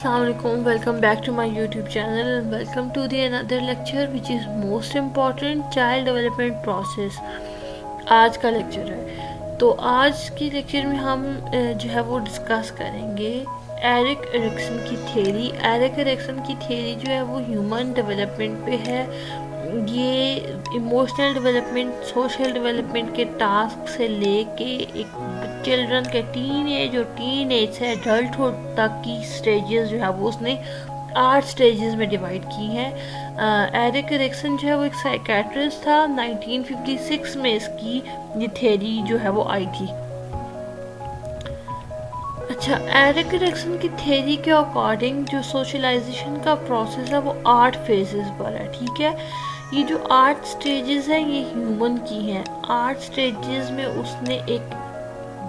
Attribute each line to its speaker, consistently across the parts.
Speaker 1: Assalamualaikum, welcome back to my YouTube channel and welcome to the another lecture which is most important child development process। आज का lecture है तो आज की lecture में हम जो है वो डिस्कस करेंगे एरिक एरिक्सन की थ्योरी। एरिक एरिक्सन की थ्योरी जो है वो ह्यूमन डेवलपमेंट पे है। ये इमोशनल डेवलपमेंट, सोशल डेवलपमेंट के टास्क से लेके एक चिल्ड्रन के टीन एज और टीन एज से एडल्टहुड तक की स्टेजेस जो है वो उसने 8 स्टेजेस में डिवाइड की हैं। एरिक एरिक्सन जो है वो एक साइकेट्रिस्ट था। 1956 में इसकी ये थ्योरी जो है वो आई थी। अच्छा, एरिक एरिक्सन की थ्योरी के अकॉर्डिंग जो सोशलाइजेशन का प्रोसेस है वो 8 फेजेस पर है। ठीक है, ये जो 8 स्टेजेस हैं ये ह्यूमन की हैं। 8 स्टेजेस में उसने एक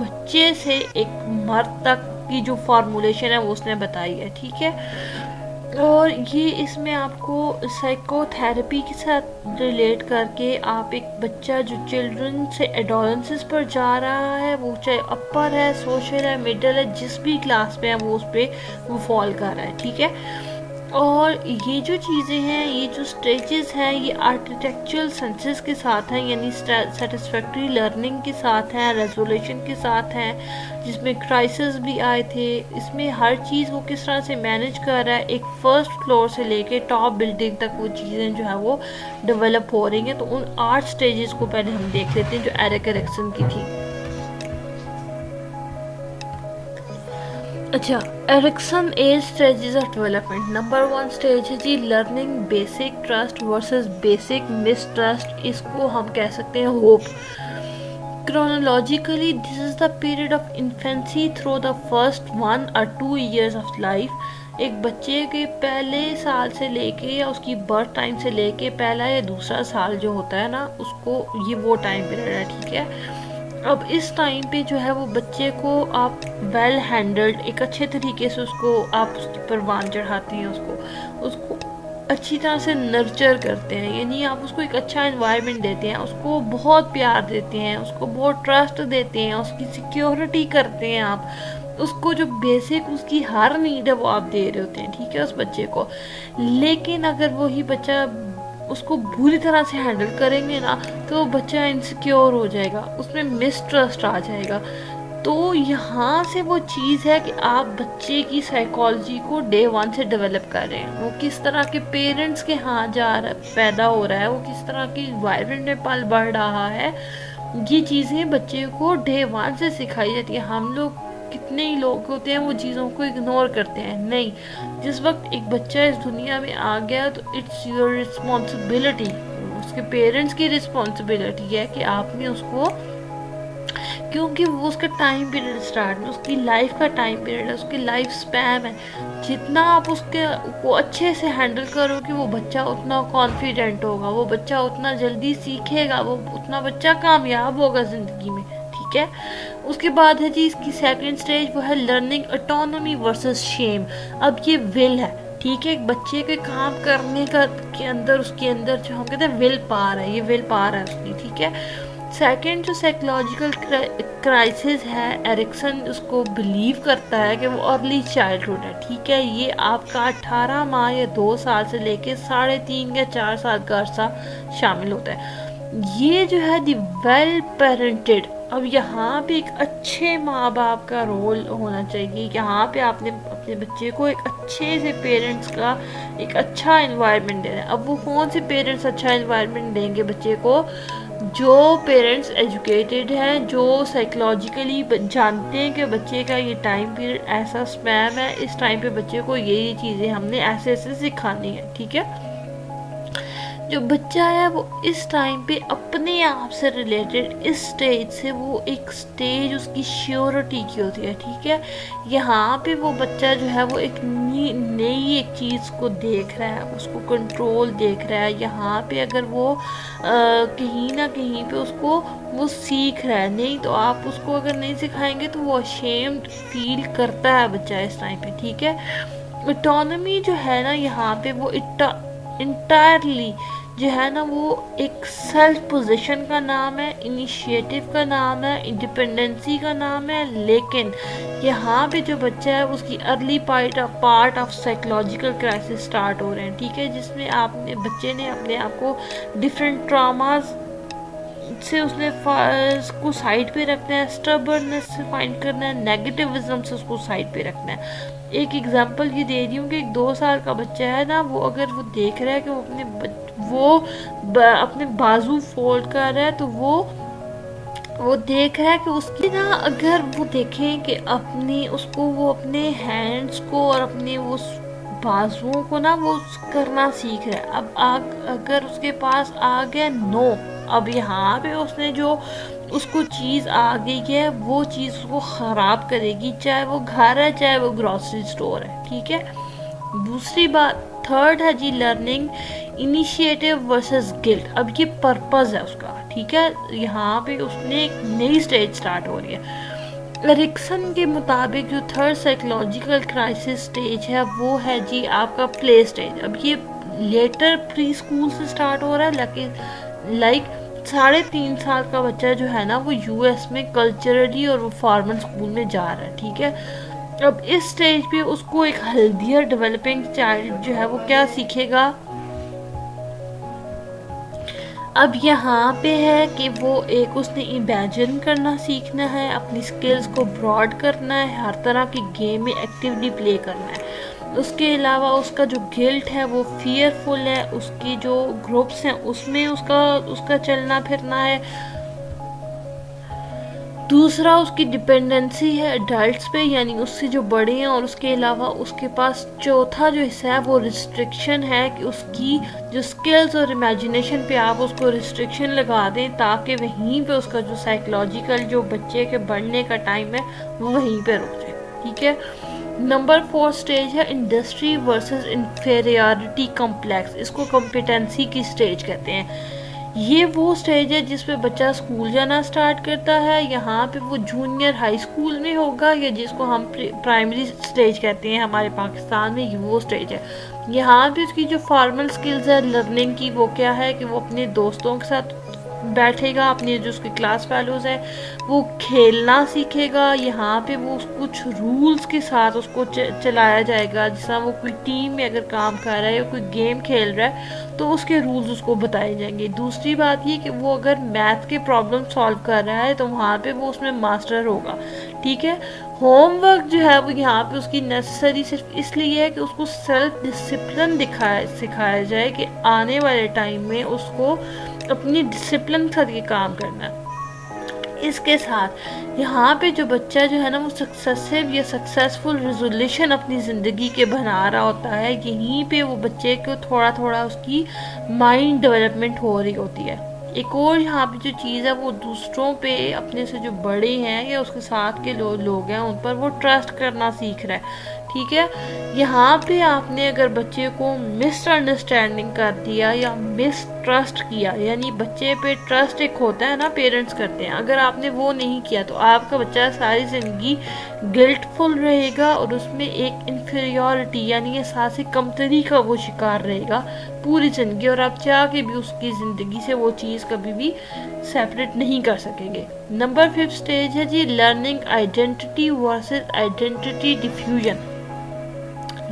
Speaker 1: बच्चे से एक मर्द तक की जो फॉर्मूलेशन है वो उसने बताई है। ठीक है, और ये इसमें आपको साइकोथेरेपी के साथ रिलेट करके आप एक बच्चा जो चिल्ड्रन से एडोलेंसेस पर जा रहा है, वो चाहे अपर है, सोशल है, मिडिल है, जिस भी क्लास में है वो उस पर वो फॉल कर रहा है। ठीक है, और ये जो चीज़ें हैं, ये जो स्टेजेस हैं, ये आर्किटेक्चरल सेंसेस के साथ हैं, यानी सेटिस्फैक्ट्री लर्निंग के साथ हैं, रेजोल्यूशन के साथ हैं, जिसमें क्राइसिस भी आए थे। इसमें हर चीज़ वो किस तरह से मैनेज कर रहा है, एक फर्स्ट फ्लोर से लेके टॉप बिल्डिंग तक वो चीज़ें जो है वो डेवलप हो रही हैं। तो उन 8 स्टेजेस को पहले हम देख लेते हैं जो एरिक एरिक्सन की थी। अच्छा, Erikson age stages of development. Number 1 stage है जी learning basic trust versus basic mistrust. इसको हम कह सकते हैं hope. Chronologically this is the period of infancy through the first 1 or 2 years of life. एक बच्चे के पहले साल से लेके या उसकी बर्थ टाइम से लेके पहला या दूसरा साल जो होता है ना, उसको ये वो टाइम पीरियड है। ठीक है, अब इस टाइम पे जो है वो बच्चे को आप वेल हैंडल्ड एक अच्छे तरीके से उसको आप उसकी परवान चढ़ाते हैं, उसको अच्छी तरह से नर्चर करते हैं, यानी आप उसको एक अच्छा एनवायरनमेंट देते हैं, उसको बहुत प्यार देते हैं, उसको बहुत ट्रस्ट देते हैं, उसकी सिक्योरिटी करते हैं आप उसको जो बेसिक उसकी हर नीड है वो आप दे रहे होते हैं। ठीक है, उस बच्चे को। लेकिन अगर वही बच्चा उसको बुरी तरह से हैंडल करेंगे ना तो वो बच्चा इनसिक्योर हो जाएगा, उसमें मिसट्रस्ट आ जाएगा। तो यहाँ से वो चीज़ है कि आप बच्चे की साइकोलॉजी को डे 1 से डेवलप कर रहे हैं। वो किस तरह के पेरेंट्स के यहाँ पैदा हो रहा है, वो किस तरह की इन्वायरमेंट में पल बढ़ रहा है, ये चीज़ें बच्चे को डे 1 से सिखाई जाती है। हम लोग कितने ही लोग होते हैं वो चीज़ों को इग्नोर करते हैं। नहीं, जिस वक्त एक बच्चा इस दुनिया में आ गया तो इट्स योर रिस्पॉन्सिबिलिटी, उसके पेरेंट्स की रिस्पॉन्सिबिलिटी है कि आपने उसको, क्योंकि वो उसका टाइम पीरियड स्टार्ट है, उसकी लाइफ का टाइम पीरियड है, उसकी लाइफ स्पैम है। जितना आप उसके को अच्छे से हैंडल करोगे वो बच्चा उतना कॉन्फिडेंट होगा, वो बच्चा उतना जल्दी सीखेगा, वो उतना बच्चा कामयाब होगा ज़िंदगी में। ठीक है, उसके बाद है जी इसकी सेकंड स्टेज, वो है लर्निंग ऑटोनॉमी वर्सेस शेम। अब ये विल है। ठीक है, एक बच्चे के काम करने का के अंदर उसके अंदर जो हम कहते हैं विल पावर है, ये विल पावर है उसकी। ठीक है, सेकंड जो साइकोलॉजिकल क्राइसिस है, एरिक्सन उसको बिलीव करता है कि वो अर्ली चाइल्डहुड है। ठीक है, ये आपका 18 माह या 2 साल से लेके 3.5 या 4 साल का अर्सा शामिल होता है। ये जो है दी वेल पेरेंटेड। अब यहाँ पे एक अच्छे माँ बाप का रोल होना चाहिए। यहाँ पे आपने अपने बच्चे को एक अच्छे से पेरेंट्स का एक अच्छा एनवायरनमेंट देना है। अब वो कौन से पेरेंट्स अच्छा एनवायरनमेंट देंगे बच्चे को? जो पेरेंट्स एजुकेटेड हैं, जो साइकोलॉजिकली जानते हैं कि बच्चे का ये टाइम पीरियड ऐसा स्पैम है, इस टाइम पे बच्चे को ये चीज़ें हमने ऐसे ऐसे सिखानी है। ठीक है, जो बच्चा है वो इस टाइम पे अपने आप से रिलेटेड इस स्टेज से वो एक स्टेज उसकी श्योरिटी की होती है। ठीक है, यहाँ पे वो बच्चा जो है वो एक नई एक चीज़ को देख रहा है, उसको कंट्रोल देख रहा है। यहाँ पे अगर वो कहीं ना कहीं पे उसको वो सीख रहा है। नहीं तो आप उसको अगर नहीं सिखाएंगे तो वो अशेम्ड फील करता है बच्चा इस टाइम पे। ठीक है, ऑटोनॉमी जो है ना यहाँ पे वो इंटायरली जो है ना वो एक सेल्फ पोजीशन का नाम है, इनिशिएटिव का नाम है, इंडिपेंडेंसी का नाम है। लेकिन यहाँ पे जो बच्चा है उसकी early part of psychological crisis start हो रहे हैं, ठीक है, जिसमें आपने बच्चे ने अपने आप को डिफरेंट ट्रामाज से उसने को साइड पे रखना है, स्टबर्ननेस से फाइंड करना है, नेगेटिविज्म से उसको साइड पे रखना है। एक एग्जांपल ये दे रही हूँ कि एक 2 साल का बच्चा है ना, वो अगर वो देख रहा है कि अपने बाजू फोल्ड कर रहा है, तो वो देख रहा है कि उसकी ना, अगर वो देखें कि वो अपने हैंड्स को और अपने वो बाजुओं को ना वो करना सीख रहा है। अब अगर उसके पास आ गया नो, अब यहाँ पे उसने जो उसको चीज़ आ गई है वो चीज़ उसको ख़राब करेगी, चाहे वो घर है चाहे वो ग्रॉसरी स्टोर है, ठीक है। दूसरी बात, थर्ड है जी लर्निंग इनिशिएटिव वर्सेस गिल्ट। अब ये पर्पस है उसका, ठीक है, यहाँ पे उसने एक नई स्टेज स्टार्ट हो रही है। एरिक्सन के मुताबिक जो थर्ड साइकोलॉजिकल क्राइसिस स्टेज है वो है जी आपका प्ले स्टेज। अब ये लेटर प्री स्कूल से स्टार्ट हो रहा है, लेकिन लाइक 3.5 साल का बच्चा जो है ना वो यूएस में कल्चरली और वो फॉर्मल स्कूल में जा रहा है, ठीक है। अब इस स्टेज पे उसको एक हेल्दियर डेवलपिंग चाइल्ड जो है वो क्या सीखेगा। अब यहाँ पे है कि उसने इमेजिन करना सीखना है, अपनी स्किल्स को ब्रॉड करना है, हर तरह की गेम में एक्टिवली प्ले करना है। उसके अलावा उसका जो गिल्ट है वो फियरफुल है, उसकी जो ग्रुप्स हैं उसमें उसका चलना फिरना है। दूसरा उसकी डिपेंडेंसी है एडल्ट्स पे, यानी उससे जो बड़े हैं, और उसके अलावा उसके पास चौथा जो हिस्सा है वो रिस्ट्रिक्शन है कि उसकी जो स्किल्स और इमेजिनेशन पे आप उसको रिस्ट्रिक्शन लगा दें ताकि वहीं पे उसका जो साइकोलॉजिकल जो बच्चे के बढ़ने का टाइम है वो वहीं पे रुक जाए, ठीक है। नंबर 4 स्टेज है इंडस्ट्री वर्सेस इंफीरियरिटी कॉम्प्लेक्स। इसको कॉम्पिटेंसी की स्टेज कहते हैं। ये वो स्टेज है जिस पे बच्चा स्कूल जाना स्टार्ट करता है। यहाँ पे वो जूनियर हाई स्कूल में होगा, या जिसको हम प्राइमरी स्टेज कहते हैं हमारे पाकिस्तान में, ये वो स्टेज है। यहाँ पे उसकी जो फॉर्मल स्किल्स है लर्निंग की वो क्या है कि वो अपने दोस्तों के साथ बैठेगा, अपने जो उसके क्लास फेलोज है वो खेलना सीखेगा। यहाँ पे वो कुछ रूल्स के साथ उसको चलाया जाएगा, जैसा वो कोई टीम में अगर काम कर रहा है या कोई गेम खेल रहा है तो उसके रूल्स उसको बताए जाएंगे। दूसरी बात ये कि वो अगर मैथ के प्रॉब्लम सॉल्व कर रहा है तो वहाँ पे वो उसमें मास्टर होगा, ठीक है। होमवर्क जो है वो यहाँ पे उसकी नेसेसरी सिर्फ इसलिए है कि उसको सेल्फ डिसिप्लिन सिखाया जाए कि आने वाले टाइम में उसको अपनी डिसिप्लिन के साथ ये काम करना है। इसके साथ यहाँ पे जो बच्चा जो है ना वो सक्सेसिव या सक्सेसफुल रेजोल्यूशन अपनी ज़िंदगी के बना रहा होता है, यहीं पे वो बच्चे को थोड़ा थोड़ा उसकी माइंड डेवलपमेंट हो रही होती है। एक और यहाँ पे जो चीज़ है वो दूसरों पे, अपने से जो बड़े हैं या उसके साथ के लोग हैं उन पर वो ट्रस्ट करना सीख रहा है, ठीक है। यहाँ पे आपने अगर बच्चे को मिसअंडरस्टैंडिंग कर दिया या मिसट्रस्ट किया, यानी बच्चे पे ट्रस्ट एक होता है ना पेरेंट्स करते हैं, अगर आपने वो नहीं किया तो आपका बच्चा सारी ज़िंदगी गिल्टफुल रहेगा और उसमें एक इन्फीरियरिटी यानी एहसास कमतरी का वो शिकार रहेगा पूरी ज़िंदगी, और आप चाह के भी उसकी ज़िंदगी से वो चीज़ कभी भी सेपरेट नहीं कर सकेंगे। नंबर 5 स्टेज है जी learning identity versus identity diffusion.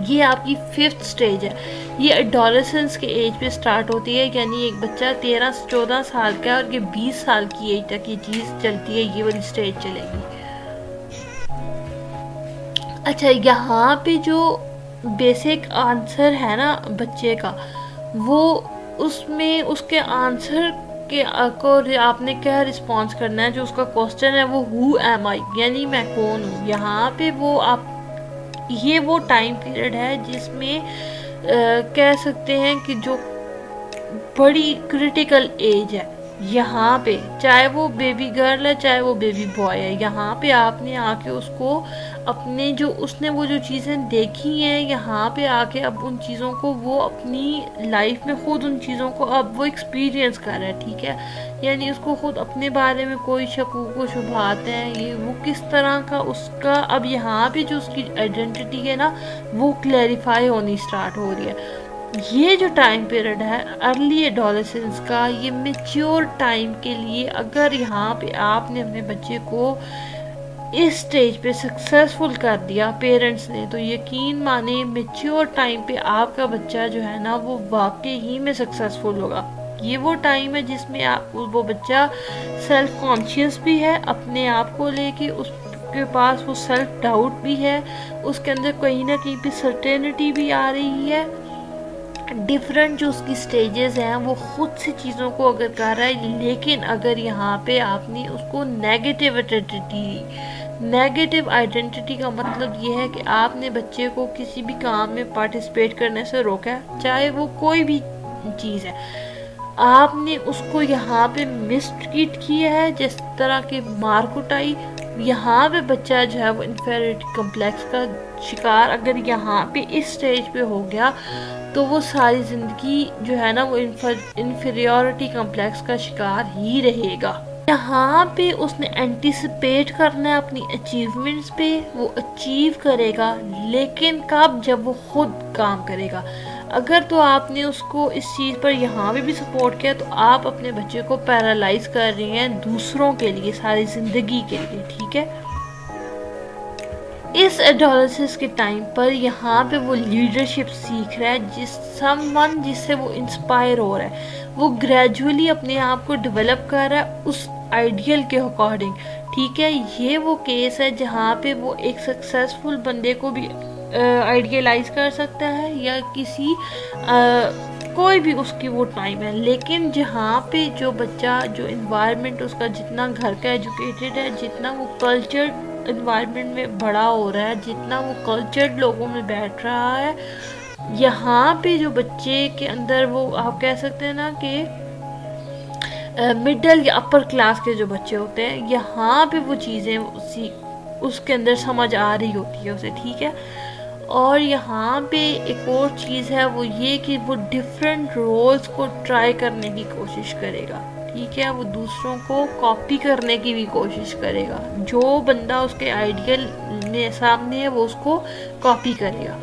Speaker 1: ये आपकी 5th स्टेज है। ये एडोलेसेंस के एज पे स्टार्ट होती है, यानी एक बच्चा 13 से 14 साल का है और ये 20 साल की एज तक ये चीज़ चलती है, ये वाली स्टेज चलेगी। अच्छा, यहाँ पे जो बेसिक आंसर है ना बच्चे का, वो उसमें उसके आंसर के को आपने क्या रिस्पॉन्स करना है। जो उसका क्वेश्चन है वो हु एम आई, यानी मैं कौन हूँ। यहाँ पे ये वो टाइम पीरियड है जिसमें कह सकते हैं कि जो बड़ी क्रिटिकल एज है। यहाँ पे चाहे वो बेबी गर्ल है चाहे वो बेबी बॉय है, यहाँ पे आपने आके उसको अपने जो उसने वो जो चीज़ें देखी हैं, यहाँ पे आके अब उन चीज़ों को वो अपनी लाइफ में खुद उन चीज़ों को अब वो एक्सपीरियंस कर रहा है, ठीक है। यानी उसको खुद अपने बारे में कोई शकूक व शुबहात हैं, ये वो किस तरह का उसका अब यहाँ पे जो उसकी आइडेंटिटी है ना वो क्लैरिफाई होनी स्टार्ट हो रही है। ये जो टाइम पीरियड है अर्ली एडोलेसेंस का, ये मेच्योर टाइम के लिए अगर यहाँ पे आपने अपने बच्चे को इस स्टेज पे सक्सेसफुल कर दिया पेरेंट्स ने, तो यकीन माने मेच्योर टाइम पे आपका बच्चा जो है ना वो वाकई ही में सक्सेसफुल होगा। ये वो टाइम है जिसमें आप वो बच्चा सेल्फ कॉन्शियस भी है अपने आप को लेके, उसके पास वो सेल्फ डाउट भी है, उसके अंदर कहीं ना कहीं पे सर्टेनिटी भी आ रही है। डिफरेंट जो उसकी स्टेजेस हैं वो खुद से चीज़ों को अगर कर रहा है, लेकिन अगर यहाँ पे आपने उसको नेगेटिव आइडेंटिटी का मतलब ये है कि आपने बच्चे को किसी भी काम में पार्टिसिपेट करने से रोका है, चाहे वो कोई भी चीज़ है, आपने उसको यहाँ पे मिसट्रीट किया है, जिस तरह के मार कुटाई, यहाँ पे बच्चा जो है वो इन्फेरिटी कम्प्लेक्स का शिकार अगर यहाँ पे इस स्टेज पे हो गया तो वो सारी ज़िंदगी जो है ना वो इन्फीरियोरिटी कम्प्लेक्स का शिकार ही रहेगा। यहाँ पे उसने एंटिसिपेट करना है अपनी अचीवमेंट्स पे, वो अचीव करेगा, लेकिन कब? जब वो खुद काम करेगा। अगर तो आपने उसको इस चीज़ पर यहाँ पे भी सपोर्ट किया तो आप अपने बच्चे को पैरालाइज कर रही हैं दूसरों के लिए, सारी ज़िंदगी के लिए, ठीक है। इस एडोलेसेंस के टाइम पर यहाँ पे वो लीडरशिप सीख रहा है, समवन जिससे वो इंस्पायर हो रहा है, वो ग्रेजुअली अपने आप को डेवलप कर रहा है उस आइडियल के अकॉर्डिंग, ठीक है। ये वो केस है जहाँ पे वो एक सक्सेसफुल बंदे को भी आइडियलाइज कर सकता है या किसी कोई भी उसकी वो टाइम है, लेकिन जहाँ पे जो बच्चा, जो इन्वायरमेंट उसका जितना घर का एजुकेटेड है, जितना वो कल्चर्ड इन्वायरमेंट में बड़ा हो रहा है, जितना वो कल्चर्ड लोगों में बैठ रहा है, यहाँ पे जो बच्चे के अंदर वो आप कह सकते हैं ना कि मिडिल या अपर क्लास के जो बच्चे होते हैं, यहाँ पे वो चीज़ें उसके अंदर समझ आ रही होती है उसे, ठीक है। और यहाँ पे एक और चीज़ है वो ये कि वो डिफरेंट रोल्स को ट्राई करने की कोशिश करेगा, ठीक है। वो दूसरों को कॉपी करने की भी कोशिश करेगा, जो बंदा उसके आइडियल में सामने है वो उसको कॉपी करेगा।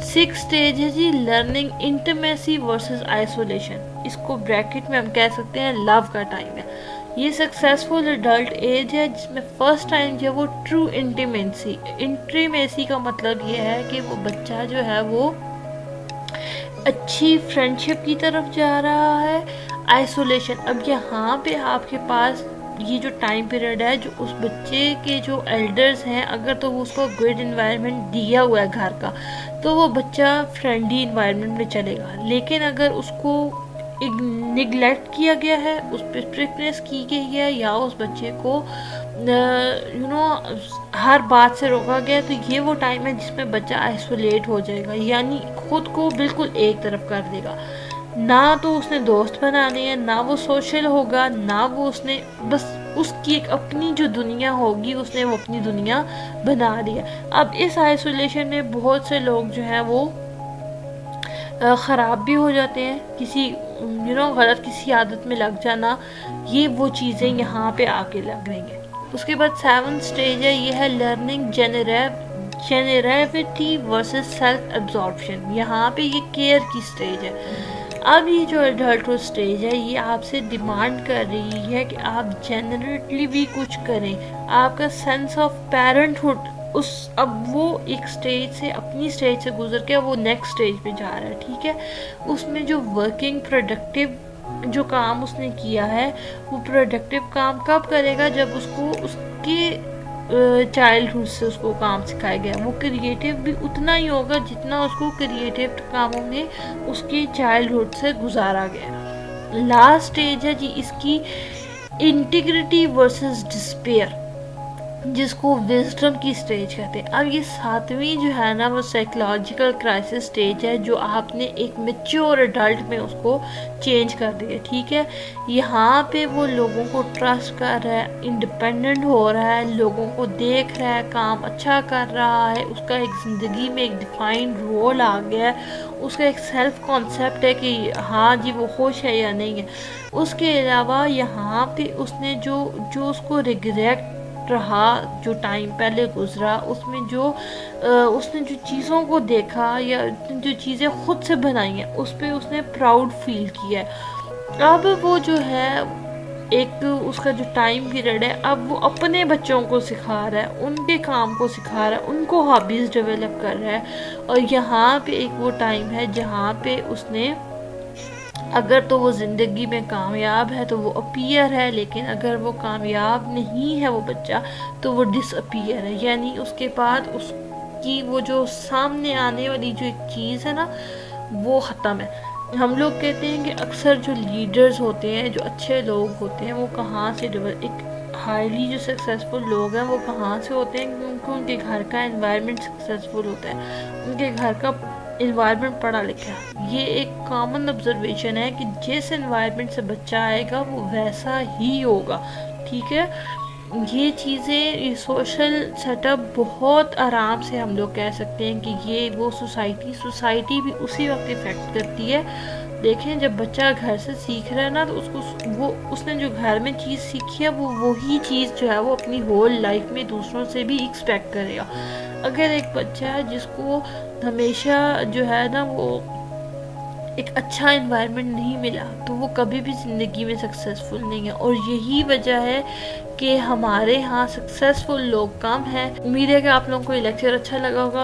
Speaker 1: 6 स्टेज है जी लर्निंग इंटीमेसी वर्सेस आइसोलेशन, इसको ब्रैकेट में हम कह सकते हैं लव का टाइम है। ये सक्सेसफुल एडल्ट एज है जिसमें फर्स्ट टाइम जो वो ट्रू इंटीमेसी का मतलब ये है कि वो बच्चा जो है वो अच्छी फ्रेंडशिप की तरफ जा रहा है। आइसोलेशन, अब यहाँ पे आपके पास ये जो टाइम पीरियड है, जो उस बच्चे के जो एल्डर्स हैं, अगर तो वो उसको गुड इन्वायरमेंट दिया हुआ है घर का, तो वो बच्चा फ्रेंडली इन्वायरमेंट में चलेगा। लेकिन अगर उसको निगलेक्ट किया गया है, उस पर स्ट्रिक्टनेस की गई है, या उस बच्चे को हर बात से रोका गया, तो ये वो टाइम है जिसमें बच्चा आइसोलेट हो जाएगा, यानी खुद को बिल्कुल एक तरफ कर देगा। ना तो उसने दोस्त बनाने हैं, ना वो सोशल होगा, ना वो उसने, बस उसकी एक अपनी जो दुनिया होगी उसने वो अपनी दुनिया बना ली है। अब इस आइसोलेशन में बहुत से लोग जो हैं वो ख़राब भी हो जाते हैं, किसी गलत किसी आदत में लग जाना, ये वो चीज़ें यहाँ पे आके लग रही हैं। उसके बाद 7th स्टेज है, ये है लर्निंग जेनरेविटी वर्सेस सेल्फ एब्जॉर्प्शन। यहाँ पे ये केयर की स्टेज है। अब ये जो एडल्टहुड स्टेज है ये आपसे डिमांड कर रही है कि आप जेनरेटली भी कुछ करें, आपका सेंस ऑफ पेरेंटहुड अब वो एक स्टेज से, अपनी स्टेज से गुजर के वो नेक्स्ट स्टेज पे जा रहा है, ठीक है। उसमें जो वर्किंग प्रोडक्टिव जो काम उसने किया है, वो प्रोडक्टिव काम कब करेगा? जब उसको उसके चाइल्डहुड से उसको काम सिखाया गया। वो क्रिएटिव भी उतना ही होगा जितना उसको क्रिएटिव कामों में उसके चाइल्डहुड से गुजारा गया। लास्ट स्टेज है जी इसकी इंटीग्रिटी वर्सेस डिस्पेयर, जिसको विजडम की स्टेज कहते हैं। अब ये 7वीं जो है ना वो साइकोलॉजिकल क्राइसिस स्टेज है, जो आपने एक मैच्योर एडल्ट में उसको चेंज कर दिया, ठीक है। यहाँ पे वो लोगों को ट्रस्ट कर रहा है, इंडिपेंडेंट हो रहा है, लोगों को देख रहा है, काम अच्छा कर रहा है, उसका एक ज़िंदगी में एक डिफाइंड रोल आ गया है, उसका एक सेल्फ कॉन्सेप्ट है कि हाँ जी वो खुश है या नहीं है। उसके अलावा यहाँ पे उसने जो उसको रिग्रेट रहा, जो टाइम पहले गुजरा, उसमें जो उसने जो चीज़ों को देखा या जो चीज़ें खुद से बनाई हैं उस पर उसने प्राउड फील किया है। अब वो जो है एक उसका जो टाइम पीरियड है, अब वो अपने बच्चों को सिखा रहा है, उनके काम को सिखा रहा है, उनको हॉबीज़ डेवलप कर रहा है। और यहाँ पे एक वो टाइम है जहाँ पे उसने, अगर तो वो ज़िंदगी में कामयाब है तो वो अपीयर है, लेकिन अगर वो कामयाब नहीं है वो बच्चा, तो वो डिसअपीयर है, यानी उसके बाद उसकी वो जो सामने आने वाली जो एक चीज़ है ना वो ख़त्म है। हम लोग कहते हैं कि अक्सर जो लीडर्स होते हैं, जो अच्छे लोग होते हैं, वो कहाँ से एक हाईली जो सक्सेसफुल लोग हैं वो कहाँ से होते हैं, क्योंकि उनके घर का एनवायरनमेंट सक्सेसफुल होता है, उनके घर का इन्वायरमेंट पढ़ा लिखा है। ये एक कॉमन ऑब्जर्वेशन है कि जिस इन्वायरमेंट से बच्चा आएगा वो वैसा ही होगा, ठीक है। ये चीज़ें, ये सोशल सेटअप बहुत आराम से हम लोग कह सकते हैं कि ये वो सोसाइटी भी उसी वक्त इफ़ेक्ट करती है। देखें, जब बच्चा घर से सीख रहा है ना, तो उसने जो घर में चीज़ सीखी है वो वही चीज़ जो है वो अपनी होल लाइफ में दूसरों से भी एक्सपेक्ट करेगा। अगर एक बच्चा है जिसको हमेशा जो है ना वो एक अच्छा इन्वायरमेंट नहीं मिला, तो वो कभी भी ज़िंदगी में सक्सेसफुल नहीं है। और यही वजह है कि हमारे यहाँ सक्सेसफुल लोग कम हैं। उम्मीद है कि आप लोगों को ये लेक्चर अच्छा लगा होगा।